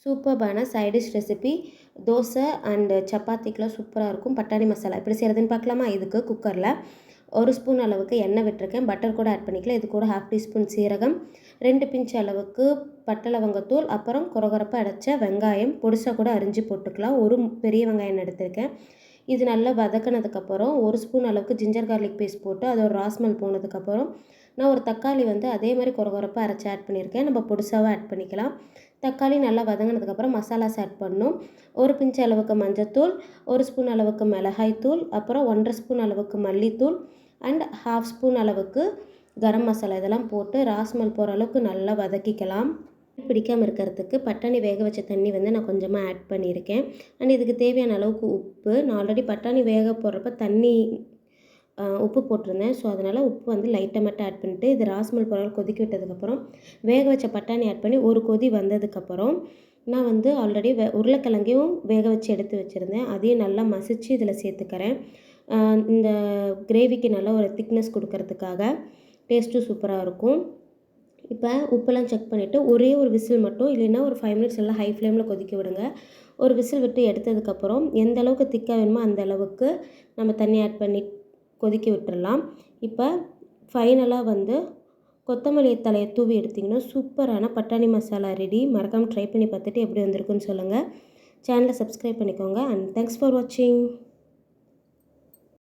சூப்பர்பான side dish recipe dosa and சப்பாத்திக்கெலாம் சூப்பராக இருக்கும். பட்டாணி மசாலா எப்படி செய்கிறதுன்னு பார்க்கலாமா? இதுக்கு குக்கரில் 1 ஸ்பூன் அளவுக்கு எண்ணெய் விட்டுருக்கேன். பட்டர் கூட ஆட் பண்ணிக்கலாம். இது கூட 1/2 டீஸ்பூன் சீரகம், 2 பிஞ்ச் அளவுக்கு பட்டை லவங்கத்தூள், அப்புறம் கொரகொரப்பாக அடைச்ச வெங்காயம் பொடிசாக கூட அரிஞ்சு போட்டுக்கலாம். ஒரு பெரிய வெங்காயம் எடுத்திருக்கேன். இது நல்லா வதக்கினதுக்கப்புறம் 1 ஸ்பூன் அளவுக்கு ஜிஞ்சர் கார்லிக் பேஸ்ட் போட்டு அது ஒரு ராஸ்மல் போனதுக்கப்புறம் நான் ஒரு தக்காளி அதே மாதிரி கொரகொரப்பாக அரைச்சி ஆட் பண்ணியிருக்கேன். நம்ம பொடிசாவும் ஆட் பண்ணிக்கலாம். தக்காளி நல்லா வதங்கினதுக்கப்புறம் மசாலாஸ் ஆட் பண்ணணும். 1 பிஞ்ச் அளவுக்கு மஞ்சத்தூள், 1 ஸ்பூன் அளவுக்கு மிளகாய்த்தூள், அப்புறம் 1/2 ஸ்பூன் அளவுக்கு மல்லித்தூள் அண்ட் 1/2 ஸ்பூன் அளவுக்கு கரம் மசாலா இதெல்லாம் போட்டு ராஸ்மல் போகிற அளவுக்கு நல்லா வதக்கிக்கலாம். பிடிக்காமல் இருக்கிறதுக்கு பட்டாணி வேக வச்ச தண்ணி நான் கொஞ்சமாக ஆட் பண்ணியிருக்கேன். அண்ட் இதுக்கு தேவையான அளவுக்கு உப்பு. நான் ஆல்ரெடி பட்டாணி வேக போடுறப்ப தண்ணி உப்பு போட்டிருந்தேன். ஸோ அதனால் உப்பு லைட்டாக மட்டும் ஆட் பண்ணிவிட்டு இது ராஸ்மல் போகிற கொதிக்க விட்டதுக்கப்புறம் வேக வச்ச பட்டாணி ஆட் பண்ணி ஒரு கொதி வந்ததுக்கப்புறம் நான் ஆல்ரெடி உருளைக்கிழங்கையும் வேக வச்சு எடுத்து வச்சுருந்தேன். அதையும் நல்லா மசித்து இதில் சேர்த்துக்கிறேன். இந்த கிரேவிக்கு நல்லா ஒரு திக்னஸ் கொடுக்கறதுக்காக டேஸ்ட்டும் சூப்பராக இருக்கும். இப்போ உப்பெல்லாம் செக் பண்ணிவிட்டு ஒரே ஒரு விசில் மட்டும் இல்லைன்னா ஒரு 5 மினிட்ஸ் எல்லாம் ஹை ஃப்ளேமில் கொதிக்க விடுங்க. ஒரு விசில் விட்டு எடுத்ததுக்கப்புறம் எந்த அளவுக்கு திக்காக வேணுமோ அந்த அளவுக்கு நம்ம தண்ணி ஆட் பண்ணி கொதிக்க விட்டுறலாம். இப்போ ஃபைனலாக கொத்தமல்லி தலையை தூவி எடுத்திங்கன்னா சூப்பரான பட்டாணி மசாலா ரெடி. மறக்காமல் ட்ரை பண்ணி பார்த்துட்டு எப்படி வந்திருக்குன்னு சொல்லுங்கள். சேனலை சப்ஸ்கிரைப் பண்ணிக்கோங்க. அண்ட் தேங்க்ஸ் ஃபார் வாட்சிங்.